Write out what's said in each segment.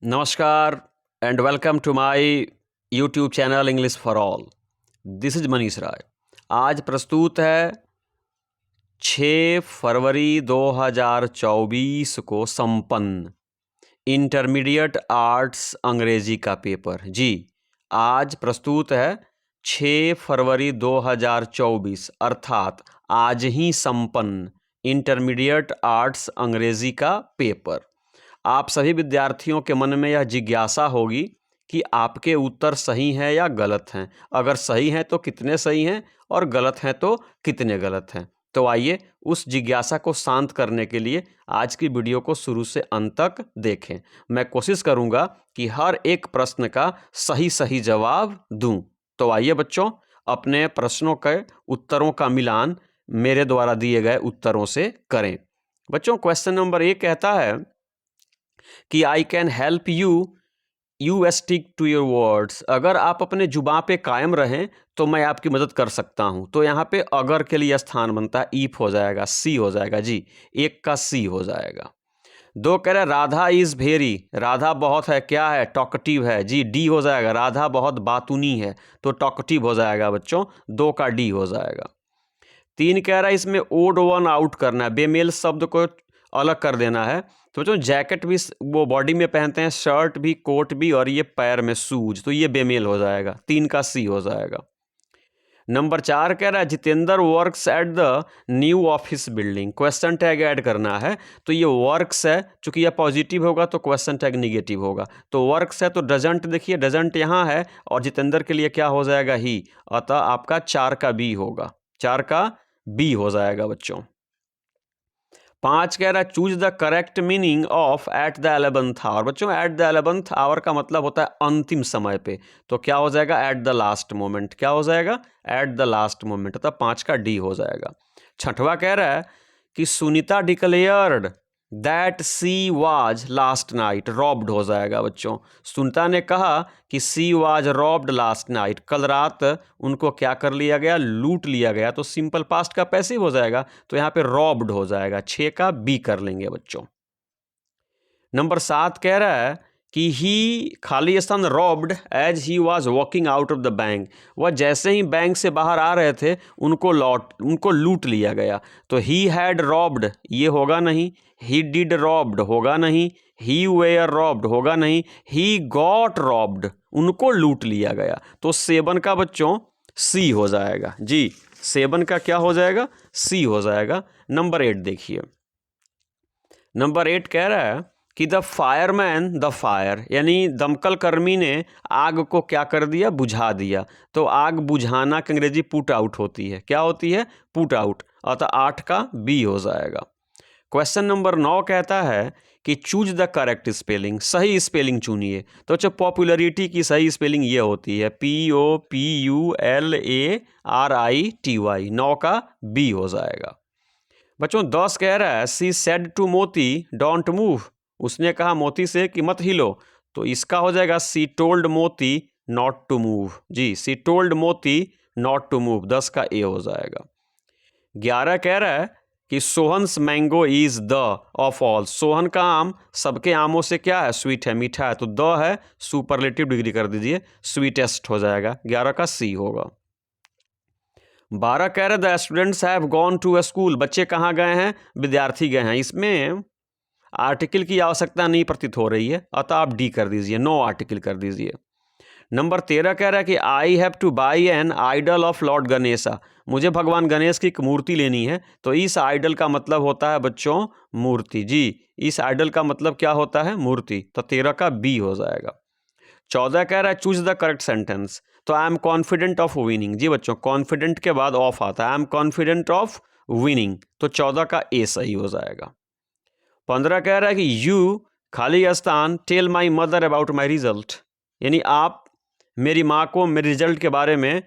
नमस्कार and welcome to my YouTube channel English for all. This is Manish Rai. आज प्रस्तुत है 6 फरवरी 2024 को संपन्न इंटरमीडिएट आर्ट्स अंग्रेजी का पेपर। जी, आज प्रस्तुत है 6 फरवरी 2024 अर्थात आज ही संपन्न इंटरमीडिएट आर्ट्स अंग्रेजी का पेपर। आप सभी विद्यार्थियों के मन में यह जिज्ञासा होगी कि आपके उत्तर सही हैं या गलत हैं। अगर सही हैं तो कितने सही हैं और गलत हैं तो कितने गलत हैं। तो आइए उस जिज्ञासा को शांत करने के लिए आज की वीडियो को शुरू से अंत तक देखें। मैं कोशिश करूंगा कि हर एक प्रश्न का सही सही जवाब दूं। तो आइए बच्चों, अपने प्रश्नों के उत्तरों का मिलान मेरे द्वारा दिए गए उत्तरों से करें। बच्चों, क्वेश्चन नंबर 1 कहता है कि I can help you stick to your words. अगर आप अपने जुबां पे कायम रहें तो मैं आपकी मदद कर सकता हूं। तो यहाँ पे अगर के लिए स्थान बनता है, ईफ हो जाएगा, सी हो जाएगा। जी, 1 का सी हो जाएगा। 2 कह रहा है राधा इज वेरी, राधा बहुत है, क्या है, टॉकटिव है। जी, डी हो जाएगा, राधा बहुत बातूनी है, तो टॉकटिव हो जाएगा बच्चों, 2 का डी हो जाएगा। 3 कह रहा है इसमें ओड वन आउट करना है, बेमेल शब्द को अलग कर देना है। तो बच्चों जैकेट भी वो बॉडी में पहनते हैं, शर्ट भी, कोट भी, और ये पैर में शूज, तो ये बेमेल हो जाएगा, 3 का सी हो जाएगा। नंबर 4 कह रहा है Jitendra works at the new office building. Question tag add करना है, तो ये वर्क्स है, चूंकि यह पॉजिटिव होगा तो क्वेश्चन टैग निगेटिव होगा। तो वर्क्स है तो डजंट, देखिए डजंट यहाँ है और जितेंद्र के लिए क्या हो जाएगा, ही। अतः आपका 4 का बी होगा, 4 का बी हो जाएगा बच्चों। 5 कह रहा है choose the correct meaning of at the 11th hour. बच्चों एट द 11th आवर का मतलब होता है अंतिम समय पे, तो क्या हो जाएगा, एट द लास्ट मोमेंट। क्या हो जाएगा, एट द लास्ट मोमेंट, अतः 5 का डी हो जाएगा। 6वां कह रहा है कि Sunita declared that she was last night robbed हो जाएगा बच्चों। सुनीता ने कहा कि she was robbed last night, कल रात उनको क्या कर लिया गया, लूट लिया गया। तो सिंपल पास्ट का पैसिव हो जाएगा, तो यहाँ पे रॉब्ड हो जाएगा, 6 का बी कर लेंगे बच्चों। नंबर 7 कह रहा है कि ही खाली स्थान robbed as he was walking out of the bank. वह जैसे ही बैंक से बाहर आ रहे थे उनको लूट लिया गया। तो ही हैड रॉब्ड, ये होगा नहीं। ही डिड रॉब्ड होगा नहीं। ही वेयर रॉब्ड होगा नहीं। ही गॉट रॉब्ड, उनको लूट लिया गया। तो 7 का बच्चों सी हो जाएगा। जी, 7 का क्या हो जाएगा, सी हो जाएगा। नंबर 8 देखिए, नंबर 8 कह रहा है कि द फायरमैन द फायर, यानी दमकल कर्मी ने आग को क्या कर दिया, बुझा दिया। तो आग बुझाना की अंग्रेजी पुट आउट होती है, क्या होती है, पुट आउट। अतः 8 का बी हो जाएगा। क्वेश्चन नंबर 9 कहता है कि चूज द करेक्ट स्पेलिंग, सही स्पेलिंग चुनिए। तो अच्छा, पॉपुलरिटी की सही स्पेलिंग ये होती है POPULARITY, 9 का बी हो जाएगा। बच्चों 10 कह रहा है सी सेड टू मोती डोंट मूव, उसने कहा मोती से कि मत हिलो। तो इसका हो जाएगा she told Moti not to move. जी, she told Moti not to move, 10 का ए हो जाएगा। 11 कह रहा है कि Sohan's mango is the of all, Sohan का आम सबके आमों से क्या है, स्वीट है, मीठा है। तो द है, सुपरलेटिव डिग्री कर दीजिए, स्वीटेस्ट हो जाएगा, 11 का सी होगा। 12 कह रहे the students have gone to a school, बच्चे कहाँ गए हैं, विद्यार्थी गए हैं। इसमें आर्टिकल की आवश्यकता नहीं प्रतीत हो रही है, अतः आप डी कर दीजिए, नो आर्टिकल कर दीजिए। नंबर 13 कह रहा है कि I have to buy an idol of lord Ganesha, मुझे भगवान गणेश की एक मूर्ति लेनी है। तो इस आइडल का मतलब होता है बच्चों मूर्ति। जी, इस आइडल का मतलब क्या होता है, मूर्ति। तो 13 का बी हो जाएगा। 14 कह रहा है चूज द करेक्ट सेंटेंस, तो I am confident of winning. जी बच्चों, कॉन्फिडेंट के बाद ऑफ आता है, I am confident of winning, तो 14 का ए सही हो जाएगा। 15 कह रहा है कि यू खाली स्थान tell my mother about my result, यानी आप मेरी माँ को मेरे रिजल्ट के बारे में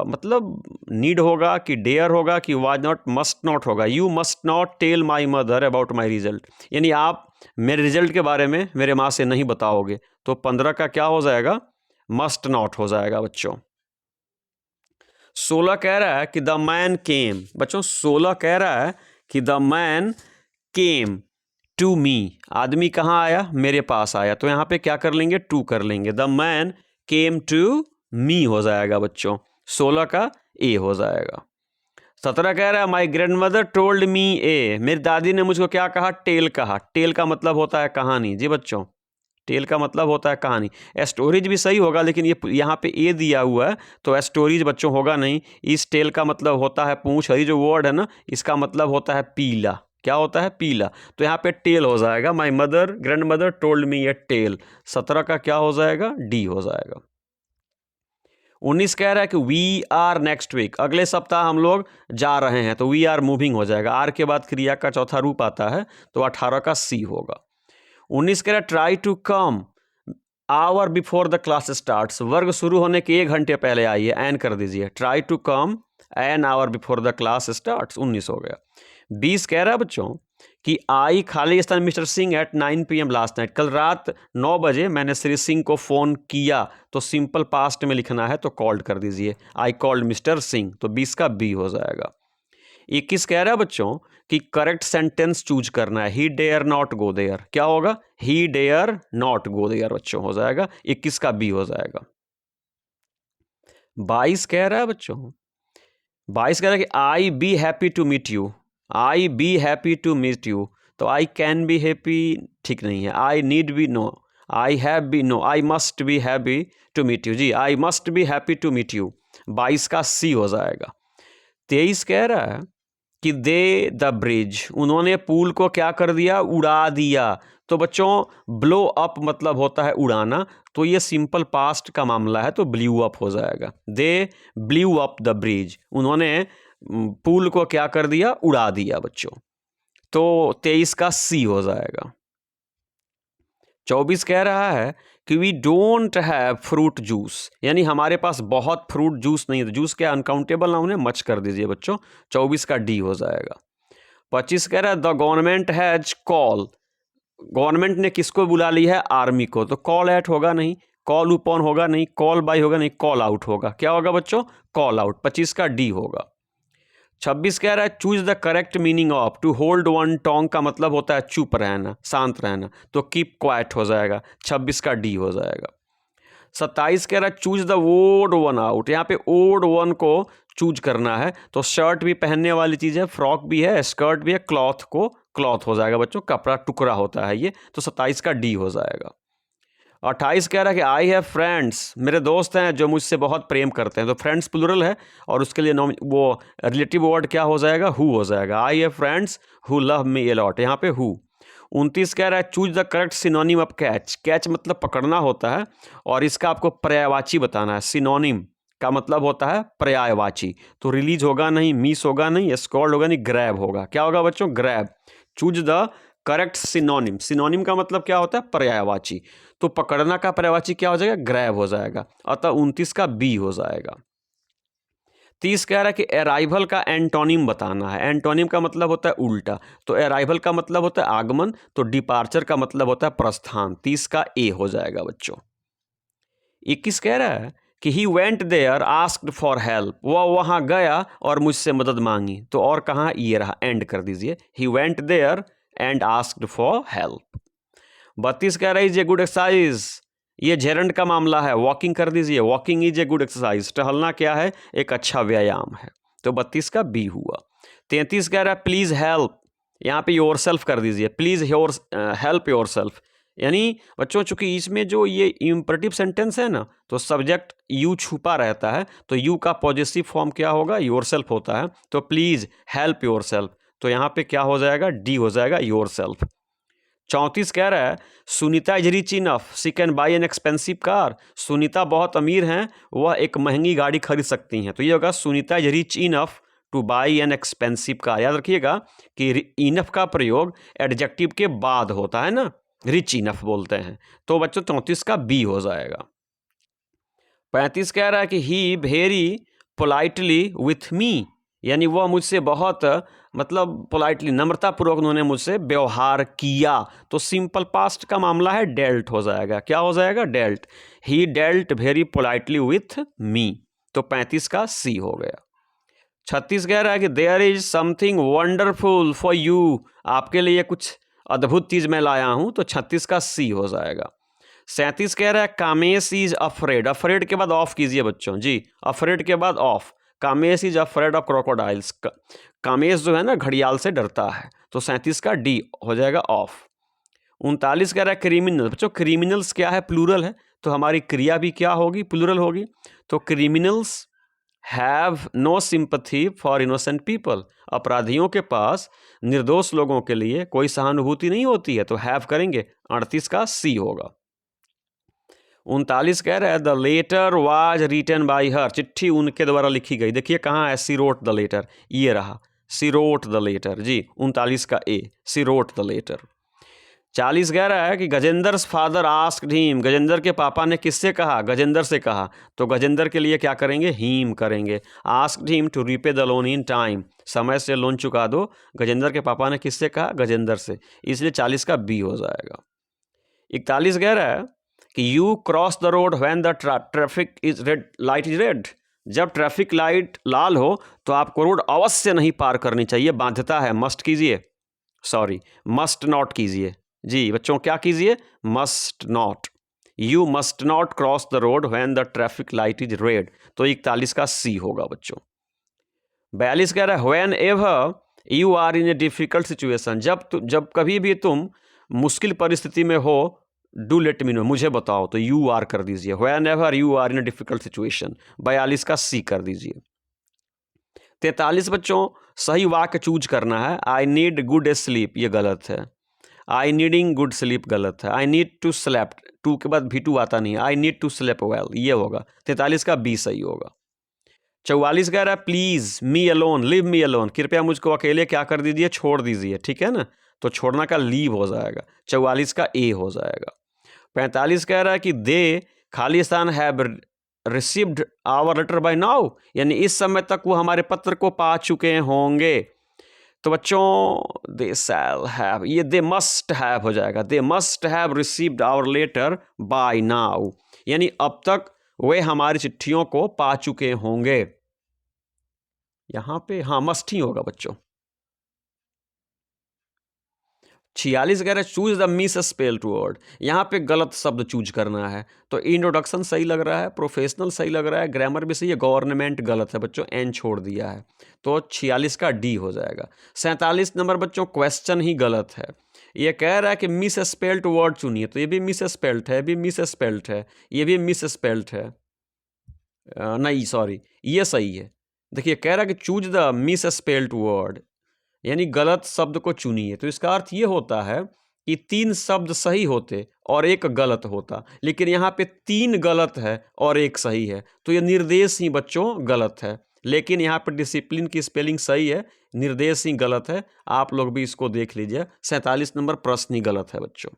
मतलब नीड होगा कि डेयर होगा कि वाज नॉट, मस्ट नॉट होगा। You must not tell my mother about my result, यानी आप मेरे रिजल्ट के बारे में मेरे माँ से नहीं बताओगे। तो 15 का क्या हो जाएगा, मस्ट नॉट हो जाएगा बच्चों। 16 कह रहा है कि द मैन केम, बच्चों 16 कह रहा है कि the man came to me, आदमी कहाँ आया, मेरे पास आया, तो यहाँ पे क्या कर लेंगे, टू कर लेंगे। The man came to me हो जाएगा बच्चों, 16 का ए हो जाएगा। 17 कह रहा है my grandmother told me a, मेरी दादी ने मुझको क्या कहा, टेल कहा। टेल का मतलब होता है कहानी। जी बच्चों, टेल का मतलब होता है कहानी। स्टोरीज भी सही होगा, लेकिन ये यहाँ पे ए दिया हुआ है तो स्टोरीज बच्चों होगा नहीं। इस टेल का मतलब होता है पूंछ, और ये जो वर्ड है ना, इसका मतलब होता है पीला। क्या होता है, पीला। तो यहाँ पे टेल हो जाएगा। My mother grandmother told me a tale. 17 का क्या हो जाएगा, डी हो जाएगा। 19 कह रहा है कि वी आर नेक्स्ट वीक, अगले सप्ताह हम लोग जा रहे हैं, तो वी आर मूविंग हो जाएगा। आर के बाद क्रिया का चौथा रूप आता है, तो 18 का सी होगा। 19 कह रहा है try to come hour before the class starts, वर्ग शुरू होने के 1 घंटे पहले आइए, एन कर दीजिए। Try to come an hour before the class starts, 19 हो गया। 20 कह रहा है बच्चों कि आई खाली स्थान mister Singh at 9 PM last night, कल रात 9 बजे मैंने श्री सिंह को फ़ोन किया, तो सिंपल पास्ट में लिखना है तो कॉल्ड कर दीजिए। आई कॉल्ड मिस्टर सिंह, तो 20 का बी हो जाएगा। 21 कह रहा है बच्चों कि करेक्ट सेंटेंस चूज करना है। He dare not go there, क्या होगा, he dare not go there बच्चों हो जाएगा। 21 का बी हो जाएगा। 22 कह रहा है बच्चों, 22 कह रहा है कि I be happy to meet you, I be happy to meet you, तो आई कैन बी हैप्पी ठीक नहीं है। I need be no, I have be no, I must be happy to meet you. जी, I must be happy to meet you, 22 का सी हो जाएगा। 23 कह रहा है कि दे द ब्रिज, उन्होंने पुल को क्या कर दिया, उड़ा दिया। तो बच्चों ब्लो अप मतलब होता है उड़ाना, तो ये सिंपल पास्ट का मामला है, तो ब्ल्यू अप हो जाएगा। दे ब्ल्यू अप द ब्रिज, उन्होंने पुल को क्या कर दिया, उड़ा दिया बच्चों, तो 23 का सी हो जाएगा। 24 कह रहा है कि we don't have fruit juice, यानी हमारे पास बहुत फ्रूट जूस नहीं है। जूस क्या अनकाउंटेबल नाउन है, मच कर दीजिए बच्चों, 24 का डी हो जाएगा। 25 कह रहा है the government has call, government ने किसको बुला ली है, आर्मी को, तो कॉल एट होगा नहीं, कॉल upon होगा नहीं, कॉल बाय होगा नहीं, कॉल आउट होगा। क्या होगा बच्चों, कॉल आउट, 25 का डी होगा। 26 कह रहा है choose the correct meaning of, to hold one tongue का मतलब होता है चुप रहना, शांत रहना, तो कीप क्वाइट हो जाएगा, 26 का डी हो जाएगा। 27 कह रहा है choose the odd one out, यहाँ पे ओड वन को चूज करना है, तो शर्ट भी पहनने वाली चीज़ है, फ्रॉक भी है, स्कर्ट भी है, क्लॉथ को क्लॉथ हो जाएगा बच्चों, कपड़ा टुकड़ा होता है ये, तो 27 का डी हो जाएगा। 28 कह रहा है कि आई हैव फ्रेंड्स, मेरे दोस्त हैं जो मुझसे बहुत प्रेम करते हैं, तो फ्रेंड्स प्लूरल है और उसके लिए वो रिलेटिव वर्ड क्या हो जाएगा, हु हो जाएगा। I have friends who love me a lot, यहाँ पे हु। 29 कह रहा है choose the correct synonym of catch, catch मतलब पकड़ना होता है और इसका आपको पर्यायवाची बताना है। सिनोनिम का मतलब होता है पर्यायवाची, तो रिलीज होगा नहीं, मिस होगा नहीं, स्कॉल्ड होगा नहीं, ग्रैब होगा। क्या होगा बच्चों, grab. Choose the correct synonym, synonym का मतलब क्या होता है, पर्यायवाची, तो पकड़ना का पर्यायवाची क्या हो जाएगा, ग्रैब हो जाएगा, अतः 29 का बी हो जाएगा। 30 कह रहा है कि अराइवल का एंटोनिम बताना है। एंटोनिम का मतलब होता है उल्टा, तो अराइवल का मतलब होता है आगमन, तो डिपार्चर का मतलब होता है प्रस्थान, 30 का ए हो जाएगा बच्चों। 21 कह रहा है कि he went there asked for help, वह वहाँ गया और मुझसे मदद मांगी, तो और कहाँ, ये रहा, एंड कर दीजिए, he went there and asked for help. 32 कह रहा है इज ए गुड एक्सरसाइज, ये जेरंड का मामला है, वॉकिंग कर दीजिए, walking is a good exercise, टहलना क्या है, एक अच्छा व्यायाम है, तो 32 का बी हुआ। 33 कह रहा है प्लीज हेल्प, यहाँ पे योर सेल्फ कर दीजिए, प्लीज हेल्प योर सेल्फ, यानी बच्चों चूंकि इसमें जो ये इम्परेटिव सेंटेंस है ना, तो सब्जेक्ट यू छुपा रहता है, तो यू का पॉजिटिव फॉर्म क्या होगा, योर सेल्फ होता है, तो प्लीज हेल्प योर सेल्फ, तो यहाँ पे क्या हो जाएगा, डी हो जाएगा, योर सेल्फ। 34 कह रहा है Sunita is rich enough she can buy an expensive car, Sunita बहुत अमीर हैं, वह एक महंगी गाड़ी खरीद सकती हैं, तो ये होगा Sunita is rich enough to buy an expensive car. याद रखिएगा कि इनफ का प्रयोग एडजेक्टिव के बाद होता है ना, रिच इनफ बोलते हैं, तो बच्चों 34 का बी हो जाएगा। 35 कह रहा है कि ही वेरी पोलाइटली विथ मी, यानी वह मुझसे बहुत मतलब पोलाइटली नम्रतापूर्वक उन्होंने मुझसे व्यवहार किया, तो सिंपल पास्ट का मामला है, डेल्ट हो जाएगा। क्या हो जाएगा, dealt, he dealt very politely with me, तो 35 का सी हो गया। 36 कह रहा है कि there is something wonderful for you, आपके लिए कुछ अद्भुत चीज़ मैं लाया हूँ, तो 36 का सी हो जाएगा। 37 कह रहा है कामेश इज अफ्रेड, अफ्रेड के बाद ऑफ कीजिए बच्चों जी, अफ्रेड के बाद of, Kamesh is afraid of crocodiles, Kamesh जो है ना घड़ियाल से डरता है, तो 37 का डी हो जाएगा ऑफ। 39 कह रहा है क्रिमिनल, बच्चों क्रिमिनल्स क्या है, प्लूरल है, तो हमारी क्रिया भी क्या होगी, प्लूरल होगी, तो criminals have no sympathy for innocent people, अपराधियों के पास निर्दोष लोगों के लिए कोई सहानुभूति नहीं होती है, तो हैव करेंगे, 38 का सी होगा। 39 कह रहा है the letter was written by her, चिट्ठी उनके द्वारा लिखी गई, देखिए कहाँ है, सी रोट द लेटर, ये रहा सी रोट द लेटर जी, 39 का ए, सी रोट द लेटर। 40 कह रहा है कि Gajendra father asked him, Gajendra के पापा ने किससे कहा, गजेंद्र से कहा, तो गजेंद्र के लिए क्या करेंगे, हिम करेंगे। Asked him to repay the loan in time, समय से लोन चुका दो, गजेंद्र के पापा ने किससे कहा, गजेंद्र से, इसलिए 40 का बी हो जाएगा। 41 कह रहा है कि you cross the road when the traffic is red, light is red, जब ट्रैफिक लाइट लाल हो तो आपको रोड अवश्य नहीं पार करनी चाहिए, बाध्यता है, मस्ट कीजिए, सॉरी मस्ट नॉट कीजिए जी बच्चों, क्या कीजिए, must not, you must not cross the road when the traffic light is red, तो 41 का सी होगा बच्चों। 42 कह रहा है whenever you are in a difficult situation, जब कभी भी तुम मुश्किल परिस्थिति में हो, डू लेट मी नो, मुझे बताओ, तो यू आर कर दीजिए, whenever you are in a difficult situation, 42 का सी कर दीजिए। 43 बच्चों सही वाक्य चूज करना है, आई नीड गुड स्लीप, ये गलत है, आई नीडिंग गुड स्लीप गलत है, I need to sleep, to के बाद भी टू आता नहीं है, I need to sleep well, ये होगा, 43 का बी सही होगा। 44 कह रहा है please me alone, live me alone, कृपया मुझको अकेले क्या कर दीजिए, छोड़ दीजिए, ठीक है ना, तो छोड़ना का लीव हो जाएगा, 44 का ए हो जाएगा। 45 कह रहा है कि they Khalistan have received our letter by now, यानी इस समय तक वो हमारे पत्र को पा चुके होंगे, तो बच्चों दे शैल हैव, ये दे मस्ट हैव हो जाएगा, they must have received our letter by now, यानी अब तक वे हमारी चिट्ठियों को पा चुके होंगे, यहां पे हाँ मस्ट ही होगा बच्चों। 46 कह रहे हैं choose the miss spelled word, यहाँ पे गलत शब्द चूज करना है, तो इंट्रोडक्शन सही लग रहा है, प्रोफेशनल सही लग रहा है, ग्रामर भी सही है, गवर्नमेंट गलत है बच्चों, एन छोड़ दिया है, तो 46 का डी हो जाएगा। 47 नंबर बच्चों क्वेश्चन ही गलत है, ये कह रहा है कि मिस स्पेल्ड वर्ड चुनिए, तो ये भी मिस स्पेल्ड है, भी मिस स्पेल्ड है, ये भी मिस स्पेल्ड है, नहीं सॉरी ये सही है, देखिए कह रहा है कि choose the miss spelled word, यानी गलत शब्द को चुनिए, तो इसका अर्थ ये होता है कि 3 शब्द सही होते और एक गलत होता, लेकिन यहाँ पे 3 गलत है और एक सही है, तो ये निर्देश ही बच्चों गलत है, लेकिन यहाँ पे डिसिप्लिन की स्पेलिंग सही है, निर्देश ही गलत है, आप लोग भी इसको देख लीजिए। 47 नंबर प्रश्न ही गलत है बच्चों।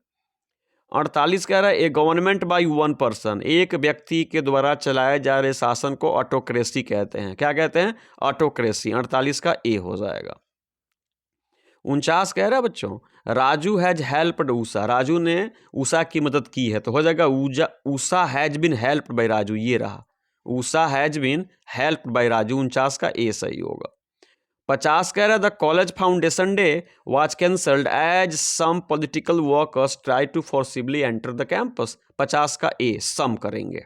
48 कह रहा है ए गवर्नमेंट बाय वन पर्सन, एक व्यक्ति के द्वारा चलाए जा रहे शासन को ऑटोक्रेसी कहते हैं, क्या कहते हैं, ऑटोक्रेसी, 48 का ए हो जाएगा। 49 कह रहा है बच्चों राजू हैज हेल्प्ड उषा, राजू ने उषा की मदद की है, तो हो जाएगा Usha has been helped by Raju, ये रहा Usha has been helped by Raju, 49 का ए सही होगा। 50 कह रहा है the college foundation day was cancelled as some political workers try to forcibly enter the campus, 50 का ए सम करेंगे।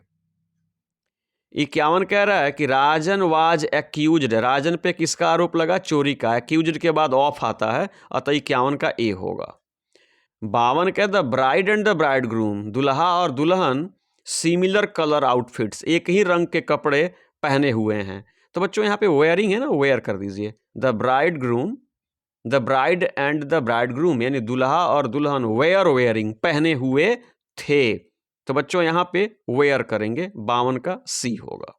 51 कह रहा है कि राजन वाज एक्यूज्ड, राजन पे किसका आरोप लगा, चोरी का, एक्यूज्ड के बाद ऑफ आता है, अतः 51 का ए होगा। 52 कह the bride and the bride groom, दुल्हा और दुल्हन सिमिलर कलर आउटफिट्स, एक ही रंग के कपड़े पहने हुए हैं, तो बच्चों यहाँ पे वेयरिंग है ना, वेयर कर दीजिए, the bride groom, the bride and the bride groom, यानी दुल्हा और दुल्हन वेयरिंग पहने हुए थे, तो बच्चों यहाँ पे वेयर करेंगे, 52 का सी होगा।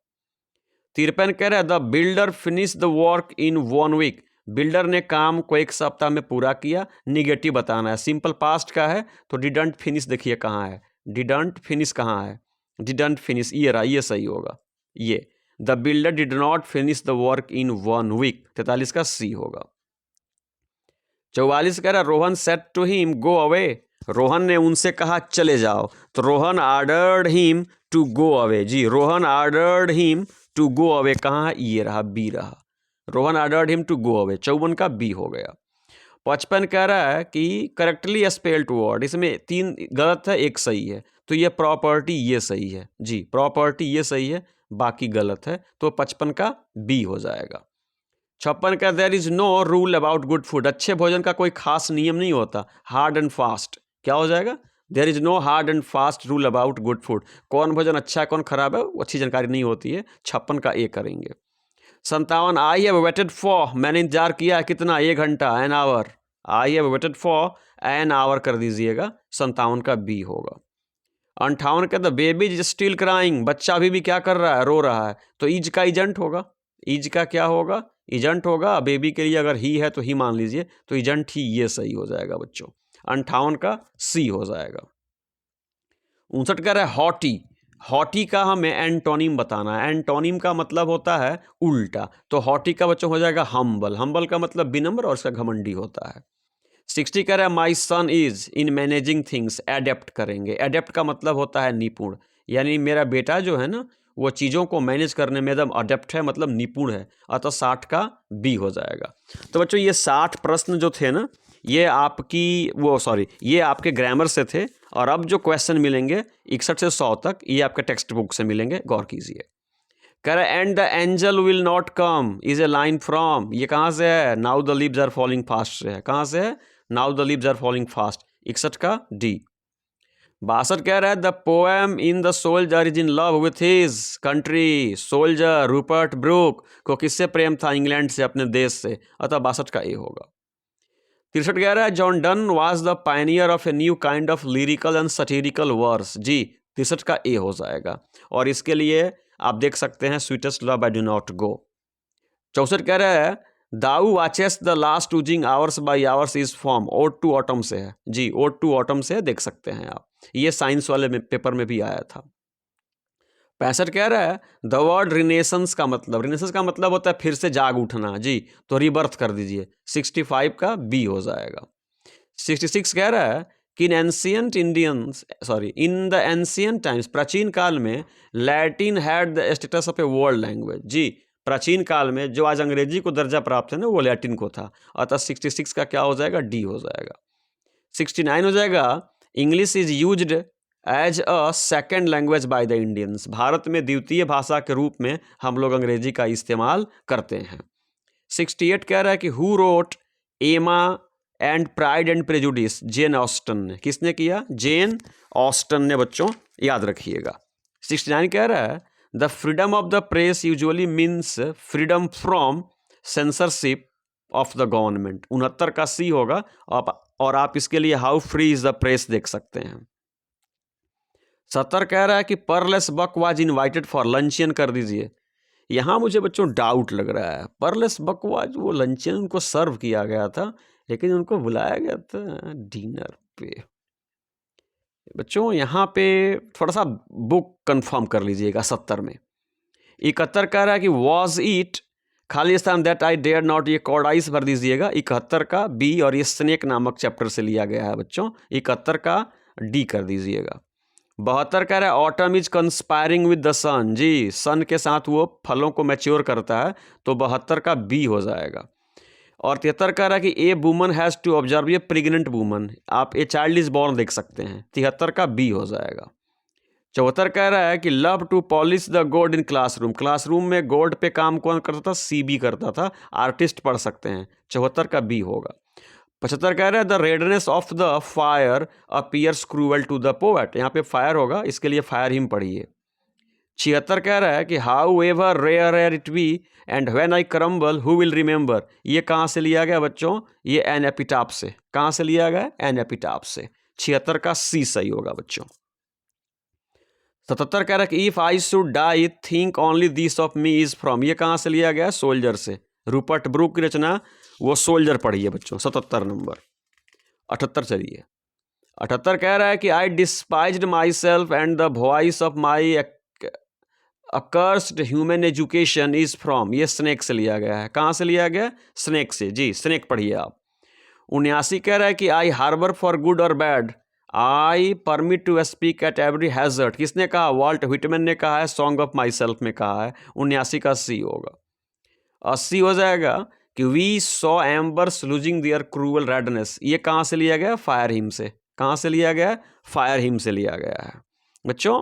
53 कह रहा है the builder finish the work in 1 week, builder ने काम को 1 सप्ताह में पूरा किया, निगेटिव बताना है, सिंपल पास्ट का है, तो डिडंट फिनिश देखिए कहाँ है, डिडंट फिनिश कहाँ है, डिडंट फिनिश, ये रहा, ये सही होगा, ये the builder did not finish the work in 1 week, 43 का सी होगा। 44 कह रहा है Rohan said to him go away, Rohan ने उनसे कहा चले जाओ, तो Rohan ordered him to go away, जी Rohan ordered him to go away कहाँ है, ये रहा बी रहा, Rohan ordered him to go away, 54 का बी हो गया। 55 कह रहा है कि करेक्टली स्पेल्ड वर्ड, इसमें 3 गलत है 1 सही है, तो ये प्रॉपर्टी ये सही है जी, प्रॉपर्टी ये सही है, बाकी गलत है, तो 55 का बी हो जाएगा। 56 का there is no rule about good food, अच्छे भोजन का कोई खास नियम नहीं होता, हार्ड एंड फास्ट, क्या हो जाएगा? There is no hard and fast rule about good food, कौन भोजन अच्छा है कौन खराब है वो अच्छी जानकारी नहीं होती है, 56 का ए करेंगे। 57 आई हैव वेटेड फॉर, मैंने इंतजार किया है कितना, 1 घंटा, an hour, I have waited for an hour कर दीजिएगा, 57 का बी होगा। 58 का the baby is still crying, बच्चा अभी भी क्या कर रहा है, रो रहा है, तो इज का इजेंट होगा, इज का क्या होगा, इजेंट होगा, बेबी के लिए अगर ही है तो ही मान लीजिए, तो इजेंट ही, ये सही हो जाएगा बच्चों, 58 का सी हो जाएगा। 59 कह रहा है हॉटी, हॉटी का हमें एंटोनिम बताना है, एंटोनिम का मतलब होता है उल्टा, तो हॉटी का बच्चों हो जाएगा हम्बल, हम्बल का मतलब विनम्र और उसका घमंडी होता है। 60 कह रहा है my son is in managing things, adapt करेंगे, एडेप्ट का मतलब होता है निपुण, यानी मेरा बेटा जो है ना वो चीज़ों को मैनेज करने में एकदम अडेप्ट है, मतलब निपुण है, अतः 60 का बी हो जाएगा। तो बच्चों ये 60 प्रश्न जो थे ना ये ये आपके ग्रामर से थे, और अब जो क्वेश्चन मिलेंगे 61 से 100 तक ये आपके टेक्स्ट बुक से मिलेंगे, गौर कीजिए। कह रहा है and the angel will not come is a line from, ये कहाँ से है, now the leaves are falling fast से है, कहाँ से है, now the leaves are falling fast, 61 का डी। 62 कह रहा है the poem in the soldier is in love with his country, soldier Rupert Brooke को किससे प्रेम था, इंग्लैंड से, अपने देश से, अतः 62 का ए होगा। 63 कह रहा है John Donne was the pioneer of a new kind of lyrical and satirical verse, जी 63 का ए हो जाएगा, और इसके लिए आप देख सकते हैं sweetest love I do not go. 64 कह रहा है thou watches the last oozing hours by hours is from, ode to autumn से है जी, ओड टू ऑटम से देख सकते हैं आप, ये साइंस वाले पेपर में भी आया था। 65 कह रहा है द वर्ड रिनेसेंस का मतलब होता है फिर से जाग उठना जी, तो रिबर्थ कर दीजिए, 65 का बी हो जाएगा। 66 कह रहा है कि इन द एंशियंट टाइम्स, प्राचीन काल में Latin had the status of a world language, जी प्राचीन काल में जो आज अंग्रेजी को दर्जा प्राप्त है ना वो लैटिन को था, अतः 66 का क्या हो जाएगा, डी हो जाएगा। 69 हो जाएगा English is used as a second language by the Indians, Bharat में द्वितीय भाषा के रूप में हम लोग अंग्रेजी का इस्तेमाल करते हैं। 68 कह रहा है कि हु रोट एमा and pride and prejudice, Jane Austen ने, किसने किया, जेन ऑस्टन ने, बच्चों याद रखिएगा। 69 कह रहा है the freedom of the press usually means freedom from censorship of the government, 69 का सी होगा, और आप इसके लिए how free is the press देख सकते हैं। 70 कह रहा है कि परलेस बक वाज इनवाइटेड फॉर लंचियन कर दीजिए, यहाँ मुझे बच्चों डाउट लग रहा है, परलेस बक वाज वो लंचियन उनको सर्व किया गया था लेकिन उनको बुलाया गया था डिनर पे, बच्चों यहाँ पे थोड़ा सा बुक कंफर्म कर लीजिएगा। 70 में 71 कह रहा है कि वॉज इट खाली स्थान दैट आई डेयर नॉट, ये कॉर्डाइस भर दीजिएगा, 71 का बी, और ये स्नेक नामक चैप्टर से लिया गया है बच्चों, 71 का डी कर दीजिएगा। 72 कह रहा है autumn is conspiring with the sun, जी सन के साथ वो फलों को मैच्योर करता है, तो 72 का बी हो जाएगा। और 73 कह रहा है कि a woman has to observe, ये प्रेग्नेंट वुमन, आप ए चाइल्ड इज बॉर्न देख सकते हैं, 73 का बी हो जाएगा। 74 कह रहा है कि love to polish the gold in classroom, classroom में गोल्ड पे काम कौन करता था, सी बी करता था, आर्टिस्ट पढ़ सकते हैं, 74 का बी होगा। 75 कह रहा है the redness of the fire appears cruel to the poet, यहाँ पे फायर होगा, इसके लिए फायर हिम पढ़िए। 76 कह रहा है कि however rare it be and when I crumble who will remember, ये कहाँ से लिया गया बच्चों, ये एन एपिटाप से, कहाँ से लिया गया, एन एपिटाप से, 76 का सी सही होगा बच्चों। 77 कह रहा है कि if I should die think only this of me is from, ये कहाँ से लिया गया, सोल्जर से, रूपर्ट ब्रूक की रचना वो सोल्जर पढ़िए बच्चों, 77 नंबर। 78 चलिए, 78 कह रहा है कि I despised myself and the voice of my accursed human education is from, ये स्नेक से लिया गया है, कहाँ से लिया गया, स्नेक से, जी स्नेक पढ़िए आप। 79 कह रहा है कि आई हार्बर फॉर गुड और bad I permit to speak at every hazard, किसने कहा, वॉल्ट व्हिटमैन ने कहा है, सॉन्ग ऑफ माई सेल्फ में कहा है, 79 का सी होगा। 80 हो जाएगा कि we saw embers losing their cruel redness, ये कहाँ से लिया गया? फायर हिम से। कहाँ से लिया गया? फायर हिम से लिया गया है बच्चों।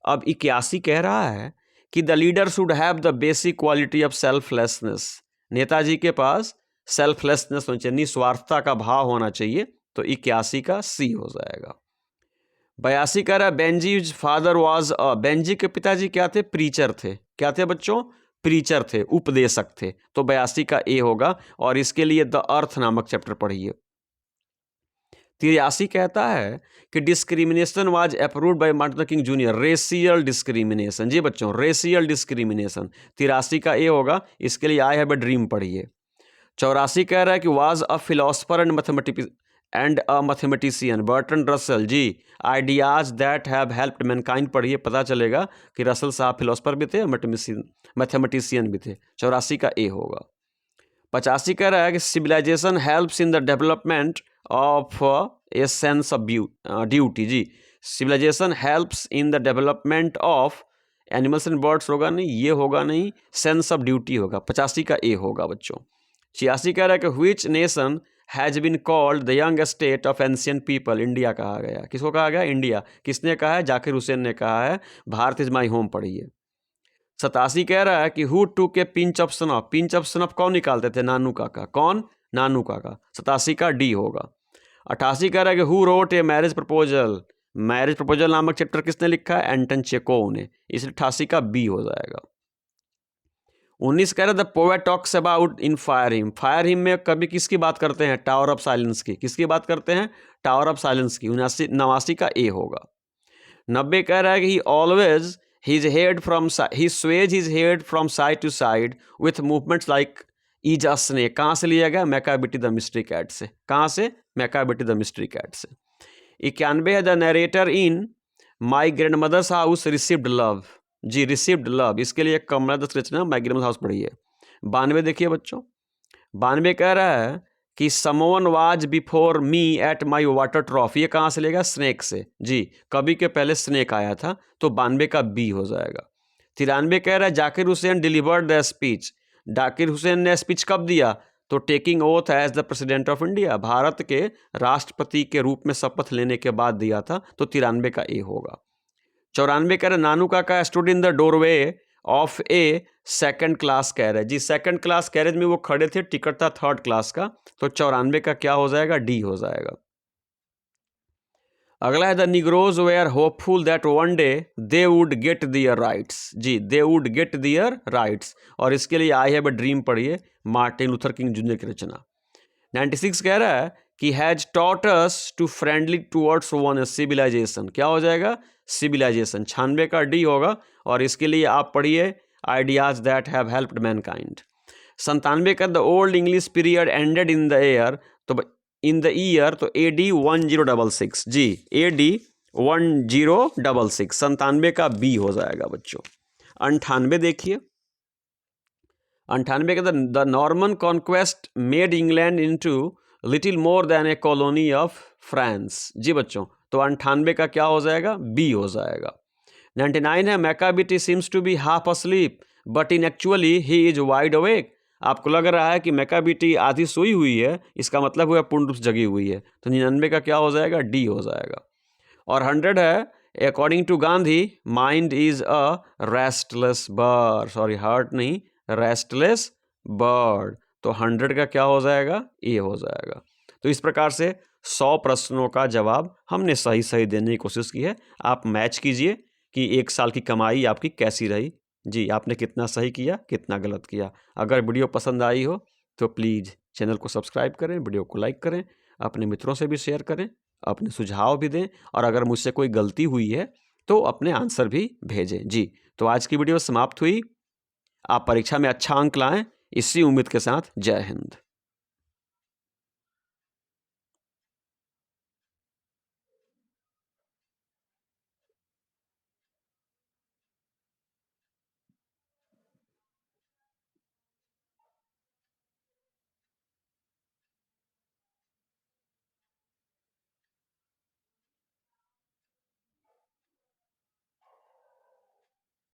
अब 81 कह रहा है कि the leader should have the basic quality of selflessness, Netaji के पास सेल्फलेसनेस होनी चाहिए, निस्वार्थता का भाव होना चाहिए। तो 81 का सी हो जाएगा। 82 कह रहा है बेंजीज फादर वाज बेंजी के पिताजी क्या थे? प्रीचर थे। क्या थे बच्चों? प्रीचर थे, उपदेशक थे। तो 82 का ए होगा। और इसके लिए द अर्थ नामक चैप्टर पढ़िए। 83 कहता है कि discrimination was approved by Martin Luther King junior, racial discrimination. जी बच्चों, रेशियल डिस्क्रिमिनेशन 83 का ए होगा। इसके लिए आई हैव अ ड्रीम पढ़िए। 84 कह रहा है कि was a philosopher and a mathematician, Bertrand Russell. जी, ideas that have helped mankind पढ़िए, पता चलेगा कि रसल साहब फिलोसफर भी थे और मैथमेटिशियन भी थे। 84 का ए होगा। 85 कह रहा है कि civilization helps in the development of a sense of duty. जी, civilization helps in the development of animals and birds होगा नहीं, ये होगा नहीं, सेंस ऑफ ड्यूटी होगा। 85 का ए होगा बच्चों। 86 कह रहा है कि which nation has been called the young state of ancient people, India कहा गया। किसको कहा गया? इंडिया। किसने कहा है? जाकिर हुसैन ने कहा है। भारत इज माई होम पढ़िए। 87 कह रहा है कि हु टूक ए pinch of snuff, pinch of snuff कौन निकालते थे? नानू काका। कौन? नानू काका। 87 का डी होगा। 88 कह रहा है कि who wrote a marriage proposal, marriage proposal नामक चैप्टर किसने लिखा है? एंटन चेकोव ने। इसलिए 88 का बी हो जाएगा। 19 कह रहा है the poet talks about in fire him, fire him में कभी किसकी बात करते हैं? टावर ऑफ साइलेंस की। किसकी बात करते हैं? टावर ऑफ साइलेंस की। 89 का ए होगा। 90 कह रहा है कि ही always his head from he sways his head from side to side with movements like is a snake। कहाँ से लिया गया? मैकाबिटी द मिस्ट्री कैट से। कहाँ से? मैकाबिटी द मिस्ट्री कैट से। 91 है the narrator in my grandmother's house received love. जी, रिसीव्ड लव। इसके लिए कमला दत्त रचना माई ग्रैंड मदर्स हाउस पढ़िए। 92 देखिए बच्चों, 92 कह रहा है कि someone was before me at my water trough, ये कहाँ से लेगा? स्नेक से। जी, कभी के पहले स्नेक आया था। तो 92 का बी हो जाएगा। 93 कह रहा है Zakir Hussain delivered the speech, Zakir Hussain ने स्पीच कब दिया? तो taking oath as the president of India, Bharat के राष्ट्रपति के रूप में शपथ लेने के बाद दिया था। तो 93 का ए होगा। 94 कह रहे Nanu Kaka stood in the doorway of a second class carriage. जी, सेकंड क्लास कैरेज में वो खड़े थे, टिकट था थर्ड क्लास का। तो 94 का क्या हो जाएगा? डी हो जाएगा। अगला है the negroes were hopeful that one day they would get their rights. जी, they would get their rights. और इसके लिए आई हैव अ ड्रीम पढ़िए, मार्टिन लूथर किंग जूनियर की रचना। 96 कह रहा है कि has taught us to friendly towards one civilization. क्या हो जाएगा? सिविलाइजेशन। 96 का डी होगा। और इसके लिए आप पढ़िए ideas that have helped Mankind. 97 का the old English period ended in the year, तो इन द ईयर तो AD 1066। जी, AD 1066। 97 का बी हो जाएगा बच्चों। 98 देखिए, 98 का the Norman conquest made England into little more than a colony of France. जी बच्चों, तो 98 का क्या हो जाएगा? बी हो जाएगा। 99 है Macavity seems to be half asleep but in actually he is wide awake. आपको लग रहा है कि मैकाबिटी आधी सोई हुई है, इसका मतलब हुआ पूर्ण रूप से जगी हुई है। तो 99 का क्या हो जाएगा? डी हो जाएगा। और 100 है according to Gandhi mind is a restless bird, sorry heart नहीं, रेस्टलेस बर्ड। तो 100 का क्या हो जाएगा? ए हो जाएगा। तो इस प्रकार से 100 प्रश्नों का जवाब हमने सही सही देने की कोशिश की है। आप मैच कीजिए कि एक साल की कमाई आपकी कैसी रही। जी, आपने कितना सही किया, कितना गलत किया। अगर वीडियो पसंद आई हो तो प्लीज़ चैनल को सब्सक्राइब करें, वीडियो को लाइक करें, अपने मित्रों से भी शेयर करें, अपने सुझाव भी दें। और अगर मुझसे कोई गलती हुई है तो अपने आंसर भी भेजें। जी, तो आज की वीडियो समाप्त हुई। आप परीक्षा में अच्छा अंक लाएं, इसी उम्मीद के साथ जय हिंद।